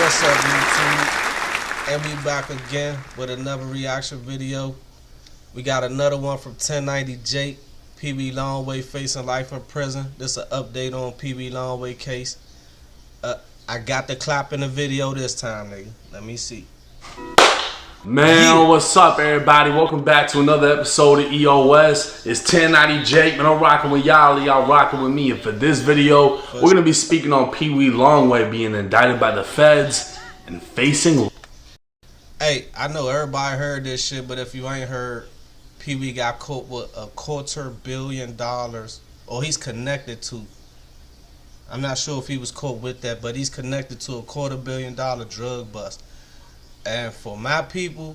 What's up, YouTube? And we back again with another reaction video. We got another one from 1090 Jake, PEEWEE Longway facing life in prison. This is an update on PEEWEE Longway case. I got the clap in the video this time, nigga. Let me see. Man, what's up, everybody? Welcome back to another episode of EOS. It's 1090 Jake, man. I'm rocking with y'all, y'all rocking with me. And for this video, we're going to be speaking on PEEWEE Longway being indicted by the feds and facing... Hey, I know everybody heard this shit, but if you ain't heard, PEEWEE got caught with $250 million, or he's connected to. I'm not sure if he was caught with that, but he's connected to a $250 million drug bust. And for my people,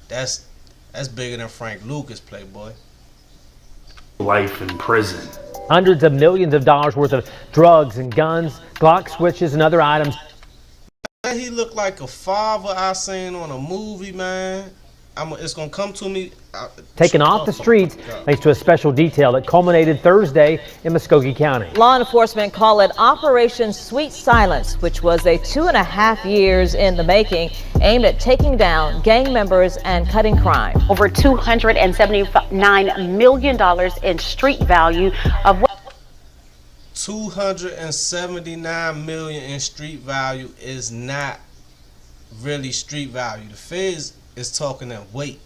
that's bigger than Frank Lucas, Playboy. Life in prison. Hundreds of millions of dollars worth of drugs and guns, Glock switches and other items. Man, he looked like a father I seen on a movie, man. It's gonna come to me. Taken off the streets thanks to a special detail that culminated Thursday in Muskogee County. Law enforcement call it Operation Sweet Silence, which was a 2.5 years in the making, aimed at taking down gang members and cutting crime. Over $279 million in street value of what? $279 million in street value is not really street value. The feds is talking in weight.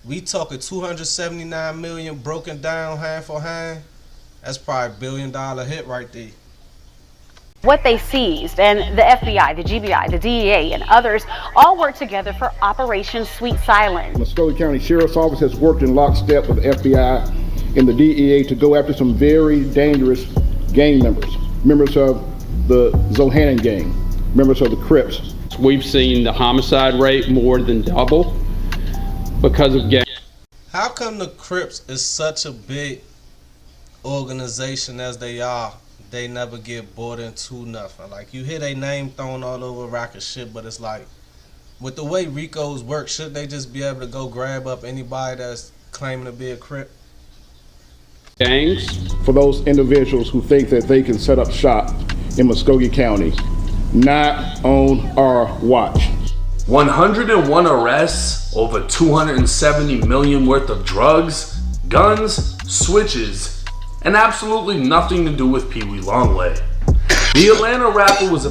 We talking 279 million broken down hand for hand. That's probably $1 billion hit right there. What they seized, and the FBI, the GBI, the DEA, and others all worked together for Operation Sweet Silence. Muskogee County Sheriff's Office has worked in lockstep with the FBI and the DEA to go after some very dangerous gang members of the Zohannan gang, members of the Crips. We've seen the homicide rate more than double because of gang. How come the Crips is such a big organization as they are? They never get bought into nothing. Like, you hear their name thrown all over rock and shit, but it's like, with the way Ricos work, shouldn't they just be able to go grab up anybody that's claiming to be a Crip? Gangs. For those individuals who think that they can set up shop in Muskogee County, not on our watch. 101 arrests, over $270 million worth of drugs, guns, switches, and absolutely nothing to do with PEEWEE Longway. The Atlanta rapper was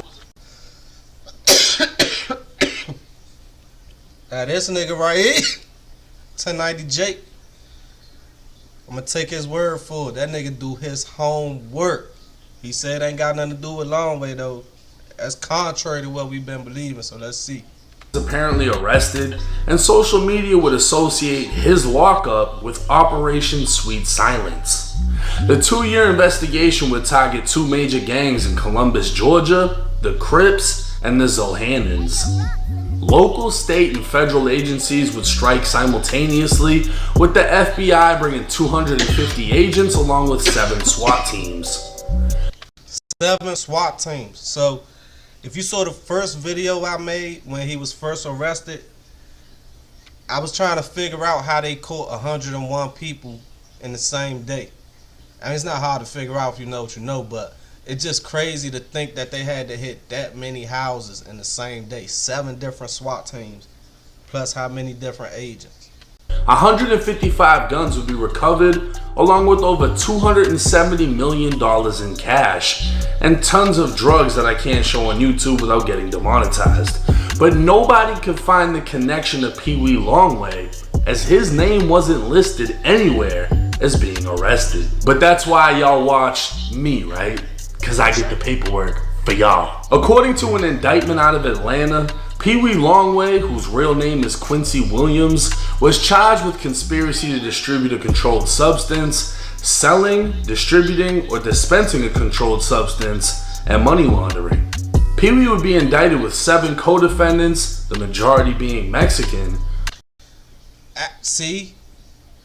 Now this nigga right here, 1090 Jake, I'm gonna take his word for it. That nigga do his homework. He said it ain't got nothing to do with Longway though. That's contrary to what we've been believing, so let's see. Apparently arrested, and social media would associate his lockup with Operation Sweet Silence. The 2-year investigation would target 2 major gangs in Columbus, Georgia, the Crips and the Zohannans. Local, state, and federal agencies would strike simultaneously, with the FBI bringing 250 agents along with 7 SWAT teams. 7 SWAT teams. So if you saw the first video I made when he was first arrested, I was trying to figure out how they caught 101 people in the same day. I mean, it's not hard to figure out if you know what you know, but it's just crazy to think that they had to hit that many houses in the same day. 7 different SWAT teams, plus how many different agents. 155 guns would be recovered, along with over $270 million in cash, and tons of drugs that I can't show on YouTube without getting demonetized. But nobody could find the connection to PEEWEE Longway, as his name wasn't listed anywhere as being arrested. But that's why y'all watch me, right? Because I get the paperwork for y'all. According to an indictment out of Atlanta, PEEWEE Longway, whose real name is Quincy Williams, was charged with conspiracy to distribute a controlled substance, selling, distributing, or dispensing a controlled substance, and money laundering. PEEWEE would be indicted with 7 co-defendants, the majority being Mexican. See,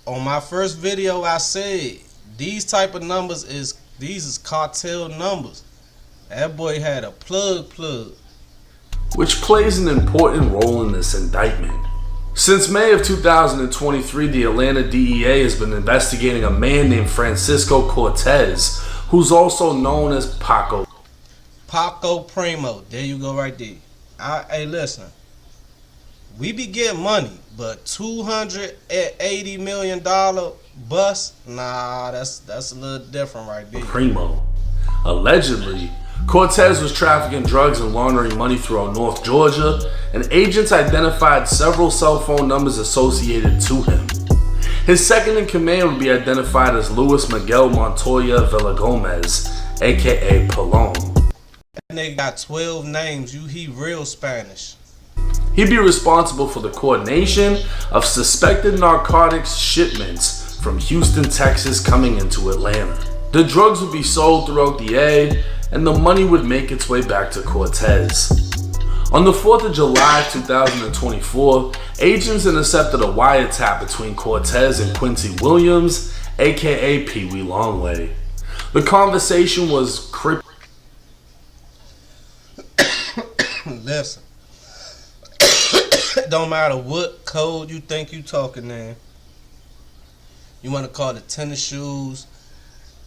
on my first video I said, these type of numbers these is cartel numbers. That boy had a plug. Which plays an important role in this indictment. Since May of 2023, the Atlanta DEA has been investigating a man named Francisco Cortez, who's also known as Paco. Paco Primo, there you go right there. Hey, listen. We be getting money, but $280 million bust? Nah, that's a little different right there. Primo. Allegedly, Cortez was trafficking drugs and laundering money throughout North Georgia, and agents identified several cell phone numbers associated to him. His second in command would be identified as Luis Miguel Montoya Villagomez, aka Pelon. That nigga got 12 names. He real Spanish. He'd be responsible for the coordination of suspected narcotics shipments from Houston, Texas coming into Atlanta. The drugs would be sold throughout the A, and the money would make its way back to Cortez. On the 4th of July 2024, agents intercepted a wiretap between Cortez and Quincy Williams, aka PEEWEE Longway. The conversation was cryptic. Listen. It don't matter what code you think you talking in. You want to call it tennis shoes,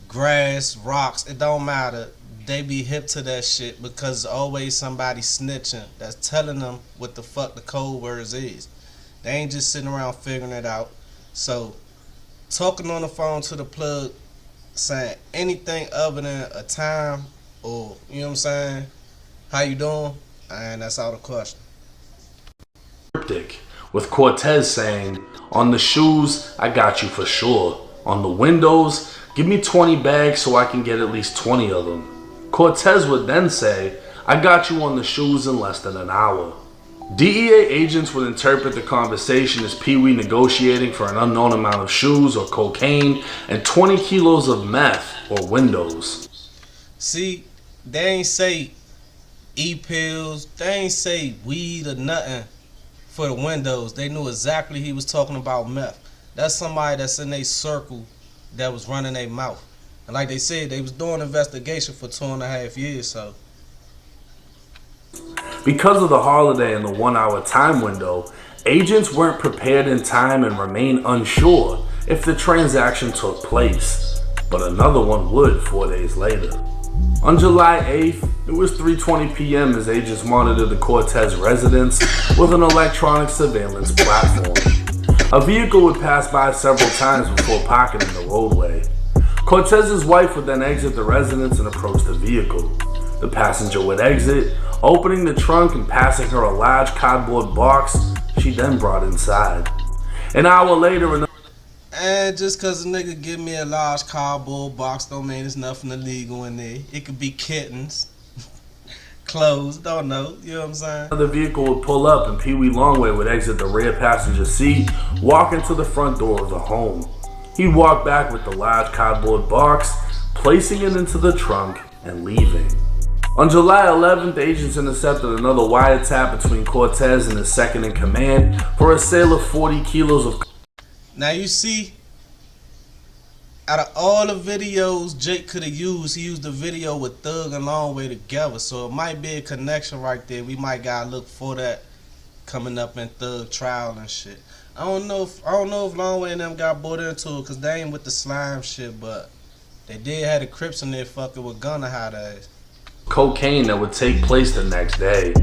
grass, rocks, it don't matter. They be hip to that shit because there's always somebody snitching that's telling them what the fuck the code words is. They ain't just sitting around figuring it out. So, talking on the phone to the plug, saying anything other than a time or, you know what I'm saying, how you doing, and that's out of question. With Cortez saying, on the shoes, I got you for sure. On the windows, give me 20 bags so I can get at least 20 of them. Cortez would then say, I got you on the shoes in less than an hour. DEA agents would interpret the conversation as PEEWEE negotiating for an unknown amount of shoes or cocaine and 20 kilos of meth or windows. See, they ain't say e-pills, they ain't say weed or nothing for the windows. They knew exactly he was talking about meth. That's somebody that's in a circle that was running their mouth. And like they said, they was doing investigation for 2.5 years, so. Because of the holiday and the 1 hour time window, agents weren't prepared in time and remained unsure if the transaction took place. But another one would 4 days later. On July 8th, it was 3:20 p.m. as agents monitored the Cortez residence with an electronic surveillance platform. A vehicle would pass by several times before parking in the roadway. Cortez's wife would then exit the residence and approach the vehicle. The passenger would exit, opening the trunk and passing her a large cardboard box she then brought inside. An hour later, And just cause a nigga give me a large cardboard box don't mean there's nothing illegal in there. It could be kittens, clothes, don't know, you know what I'm saying? The vehicle would pull up and PEEWEE Longway would exit the rear passenger seat, walk into the front door of the home. He'd walk back with the large cardboard box, placing it into the trunk and leaving. On July 11th, agents intercepted another wiretap between Cortez and his second in command for a sale of 40 kilos of. Now you see, out of all the videos Jake could have used, he used the video with Thug and Longway together. So it might be a connection right there. We might gotta look for that coming up in Thug trial and shit. I don't know if Longway and them got brought into it because they ain't with the slime shit, but they did have the Crips in there fucking with Gunna hot ass. Cocaine that would take place the next day.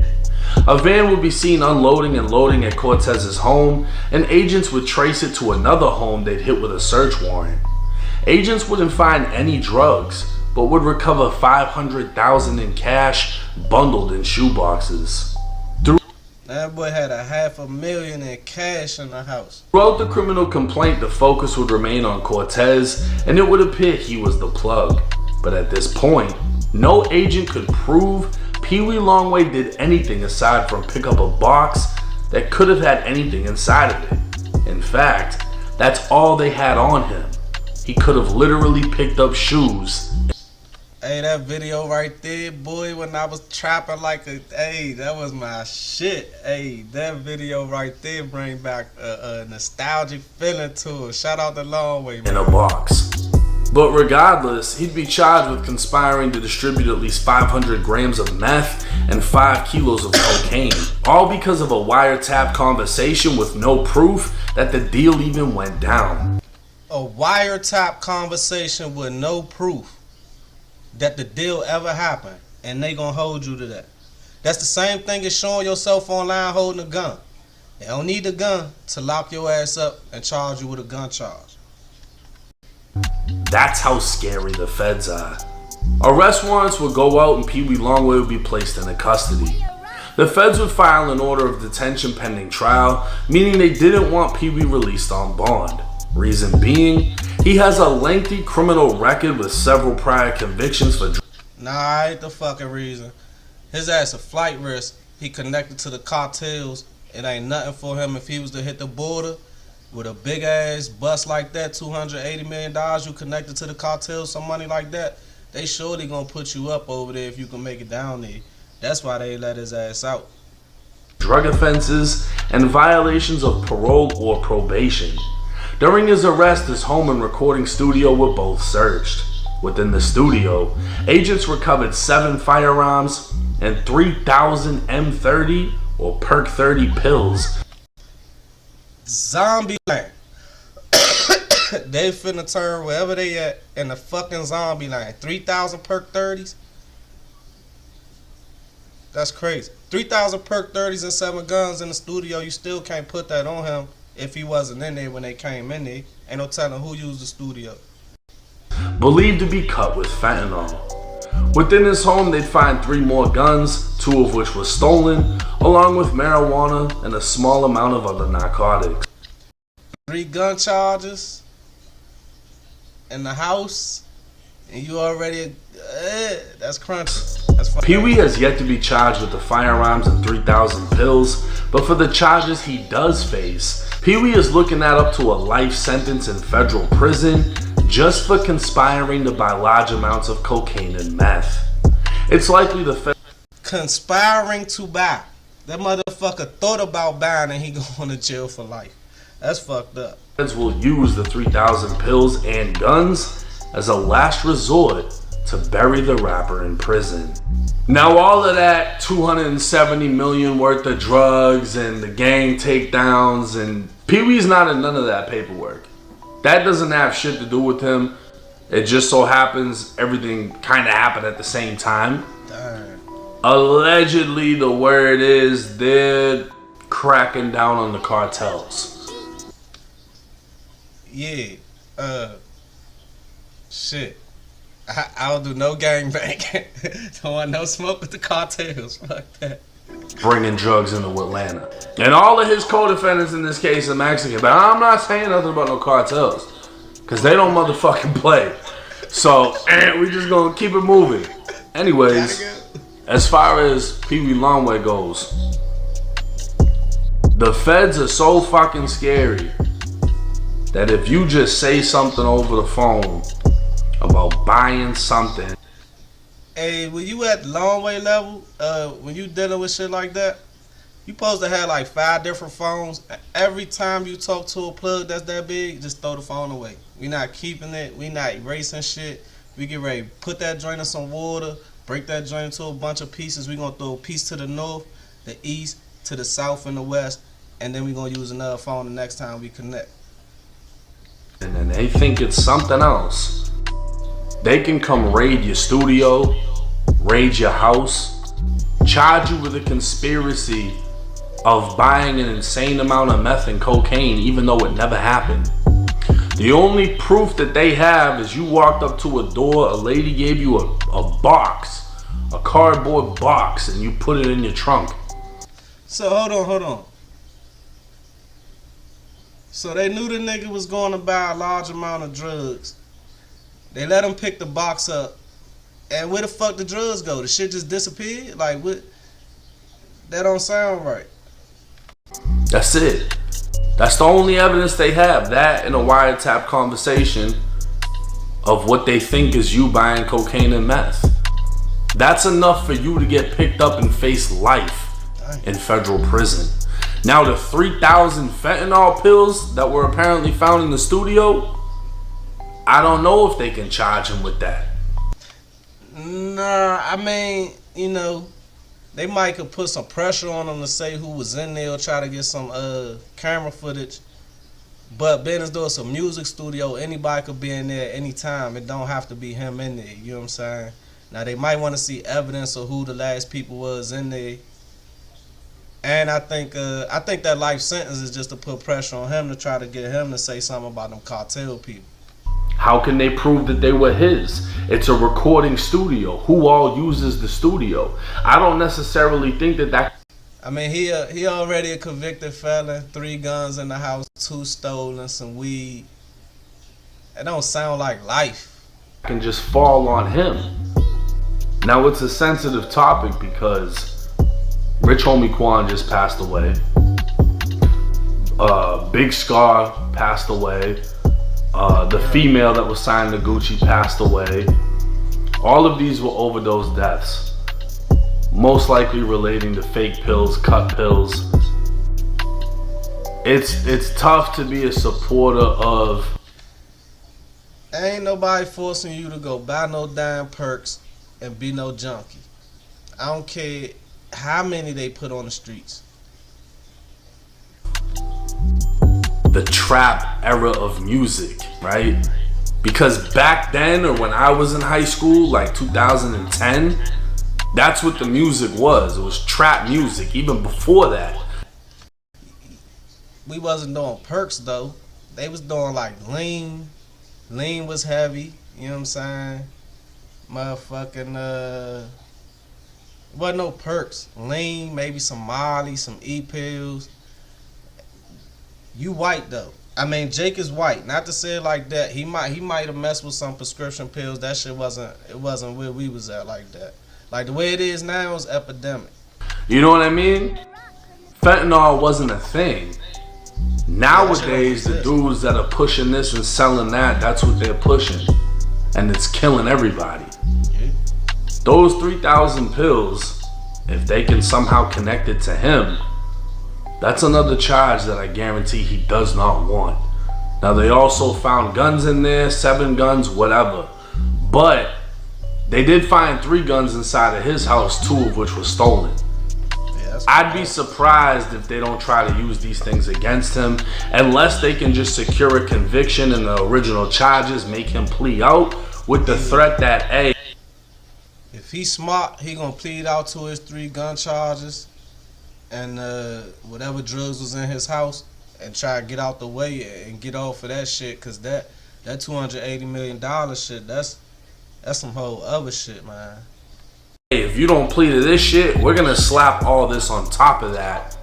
A van would be seen unloading and loading at Cortez's home, and agents would trace it to another home they'd hit with a search warrant. Agents wouldn't find any drugs, but would recover $500,000 in cash bundled in shoeboxes. That boy had $500,000 in cash in the house. Throughout the criminal complaint, the focus would remain on Cortez, and it would appear he was the plug. But at this point, no agent could prove PEEWEE Longway did anything aside from pick up a box that could have had anything inside of it. In fact, that's all they had on him. He could have literally picked up shoes. Hey, that video right there, boy, when I was trapping like a, hey, that was my shit. Hey, that video right there bring back a nostalgic feeling to it. Shout out to Longway, man. In a box. But regardless, he'd be charged with conspiring to distribute at least 500 grams of meth and 5 kilos of cocaine, all because of a wiretap conversation with no proof that the deal even went down. A wiretap conversation with no proof that the deal ever happened, and they gonna hold you to that. That's the same thing as showing yourself online holding a gun. They don't need the gun to lock your ass up and charge you with a gun charge. That's how scary the feds are. Arrest warrants would go out and PEEWEE Longway would be placed into custody. The feds would file an order of detention pending trial, meaning they didn't want PEEWEE released on bond. Reason being, he has a lengthy criminal record with several prior convictions for Nah, ain't the fucking reason. His ass a flight risk. He connected to the cartels. It ain't nothing for him if he was to hit the border with a big ass bust like that, $280 million, you connected to the cartels, some money like that. They surely gonna put you up over there if you can make it down there. That's why they let his ass out. Drug offenses and violations of parole or probation. During his arrest, his home and recording studio were both searched. Within the studio, agents recovered 7 firearms and 3,000 M30 or Perk 30 pills. Zombie land. They finna turn wherever they at in the fucking zombie land. 3,000 Perk 30s? That's crazy. 3,000 Perk 30s and 7 guns in the studio. You still can't put that on him if he wasn't in there when they came in there. Ain't no telling who used the studio. Believed to be cut with fentanyl. Within his home, they'd find 3 more guns, 2 of which were stolen, along with marijuana and a small amount of other narcotics. 3 gun charges in the house, and you already, that's crunchy. That's funny. PEEWEE has yet to be charged with the firearms and 3,000 pills, but for the charges he does face, PEEWEE is looking at up to a life sentence in federal prison just for conspiring to buy large amounts of cocaine and meth. It's likely the conspiring to buy. That motherfucker thought about buying and he going to jail for life. That's fucked up. feds will use the 3,000 pills and guns as a last resort to bury the rapper in prison. Now all of that 270 million worth of drugs and the gang takedowns, and PEEWEE's not in none of that paperwork. That doesn't have shit to do with him. It just so happens everything kind of happened at the same time. Darn. Allegedly, the word is they're cracking down on the cartels. Yeah, shit. I don't do no gangbang. Don't want no smoke with the cartels. Fuck that. Bringing drugs into Atlanta. And all of his co-defendants in this case are Mexican. But I'm not saying nothing about no cartels, because they don't motherfucking play. So, we just gonna keep it moving. Anyways, as far as PEEWEE Longway goes, the feds are so fucking scary that if you just say something over the phone about buying something. Hey, when you at Longway level, when you dealing with shit like that, you supposed to have like 5 different phones. Every time you talk to a plug that's that big, just throw the phone away. We not keeping it. We not erasing shit. We get ready to put that joint in some water, break that joint into a bunch of pieces. We gonna throw a piece to the north, the east, to the south, and the west, and then we gonna use another phone the next time we connect. And then they think it's something else. They can come raid your studio, raid your house, charge you with a conspiracy of buying an insane amount of meth and cocaine even though it never happened. The only proof that they have is you walked up to a door, a lady gave you a box, a cardboard box, and you put it in your trunk. So hold on. So they knew the nigga was going to buy a large amount of drugs. They let him pick the box up. And where the fuck the drugs go? The shit just disappeared? Like, what? That don't sound right. That's it. That's the only evidence they have. That and a wiretap conversation of what they think is you buying cocaine and meth. That's enough for you to get picked up and face life in federal prison. Now the 3,000 fentanyl pills that were apparently found in the studio, I don't know if they can charge him with that. Nah, I mean, you know, they might could put some pressure on him to say who was in there or try to get some camera footage. But being as though it's a music studio, anybody could be in there anytime. It don't have to be him in there, you know what I'm saying? Now they might want to see evidence of who the last people was in there. And I think that life sentence is just to put pressure on him to try to get him to say something about them cartel people. How can they prove that they were his? It's a recording studio. Who all uses the studio? I don't necessarily think that. I mean, he already a convicted felon. 3 guns in the house, 2 stolen, some weed. It don't sound like life. Can just fall on him. Now it's a sensitive topic because Rich Homie Quan just passed away. Big Scar passed away. The female that was signed to Gucci passed away. All of these were overdose deaths, most likely relating to fake pills, cut pills. It's tough to be a supporter of. Ain't nobody forcing you to go buy no damn perks and be no junkie. I don't care how many they put on the streets. The trap era of music, right? Because back then, or when I was in high school, like 2010, that's what the music was. It was trap music. Even before that, We wasn't doing perks though. They was doing like lean. Lean was heavy. You know what I'm saying? Motherfucking wasn't no perks. Lean, maybe some Molly, some E-pills. You white though. I mean, Jake is white. Not to say it like that. He might have messed with some prescription pills. That shit wasn't where we was at like that. Like the way it is now is epidemic. you know what I mean? Fentanyl wasn't a thing. Nowadays, the dudes that are pushing this and selling that, that's what they're pushing. And it's killing everybody. Those 3,000 pills, if they can somehow connect it to him, that's another charge that I guarantee he does not want. Now, they also found guns in there, 7 guns, whatever. But they did find 3 guns inside of his house, 2 of which were stolen. I'd be surprised if they don't try to use these things against him, unless they can just secure a conviction and the original charges, make him plea out with the threat that, hey, If he's smart, he gonna plead out to his 3 gun charges and whatever drugs was in his house and try to get out the way and get off of that shit. Cause that $280 million shit, that's some whole other shit, man. hey, if you don't plead to this shit, we're gonna slap all this on top of that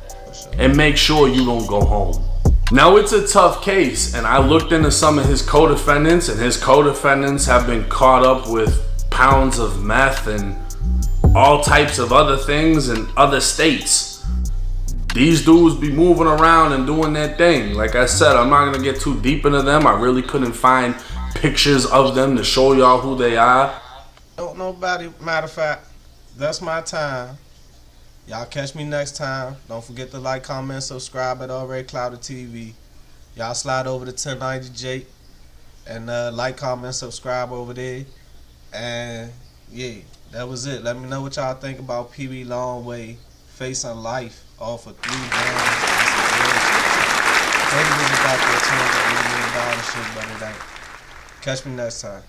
and make sure you don't go home. Now, it's a tough case, and I looked into some of his co-defendants, and his co-defendants have been caught up with pounds of meth and all types of other things in other states. These dudes be moving around and doing their thing. Like I said, I'm not gonna get too deep into them. I really couldn't find pictures of them to show y'all who they are. Don't nobody, matter of fact, that's my time. Y'all catch me next time. Don't forget to like, comment, subscribe at Already Clouded TV. Y'all slide over to 1090 Jake and like, comment, subscribe over there. And yeah, that was it. Let me know what y'all think about PEEWEE Longway facing life off of 3 guns. Maybe we just got that $280 million shit, but it ain't. Catch me next time.